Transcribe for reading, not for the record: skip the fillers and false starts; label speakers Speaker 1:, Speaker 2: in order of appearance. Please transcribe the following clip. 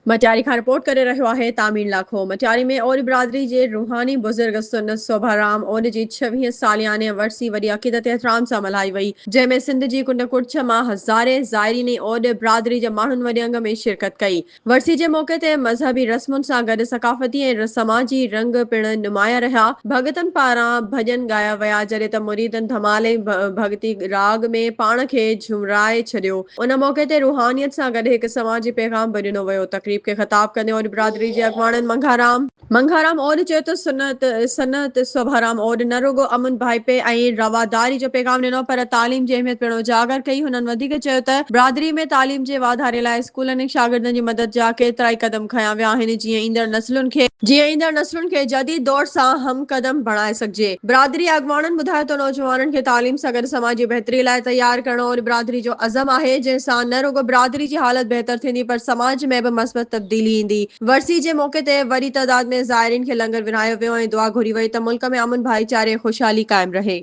Speaker 1: मटियारी खां रिपोर्ट करे रहियो आहे तामीर लाखो। मटियारी में और बिरादरी जे रूहानी बुजुर्ग सुन्नत सोभाराम और जी 26 सालियाने वरसी वॾी अक़ीदत एहतराम सां मल्हाई वई, जंहिंमें सिंध जी कुंड कुड़छ मां हज़ारे ज़ाइरीन और बिरादरी जे माण्हुनि वॾे अंग में शिरकत कई। वरसी जे मौके ते मज़हबी रस्मुनि सां गॾु सकाफ़ती ऐं समाजी रंग पिण नुमाया रहिया। भगतनि पारां भॼन ॻाया विया, जॾहिं त मुरीदनि धमाल ऐं भगती राग में पाण खे झुमराए छॾियो। उन मौके ते रूहानियत सां गॾु हिकु समाजी पैगाम बि ॾिनो वियो। तकरीब के ख़िताब कंदे और बिरादरी जे अॻवाननि मंघाराम और चयो त सनत सोभाराम और न रुगो अमन भाईपे ऐं रवादारी जो पैगाम ॾिनो, पर तालीम जी अहमियत पिण उजागर कई। हुननि वधीक चयो त बिरादरी में तालीम जे वाधारे लाइ स्कूलनि ऐं शागिर्दनि जी मदद जा केतिरा ई क़दम खयां विया आहिनि, जीअं ईंदड़ नस्लुनि खे जदीद दौर सां हम कदम बणाए सघिजे। बिरादरी अॻवाननि ॿुधायो त नौजवाननि खे तालीम सां गॾु समाजी बहितरी लाइ तयार करणो और बिरादरी जो अज़म आहे, जंहिंसां न रुगो बिरादरी जी हालत बहितर थींदी पर समाज में बि मस्बत तब्दीली ईंदी। वरसी जे मौके ते वॾी तइदाद में ज़ाइरीन खे लंगर विरायो वियो ऐं दुआ घुरी वई त मुल्क में अमन भाईचारे ख़ुशहाली क़ाइम रहे।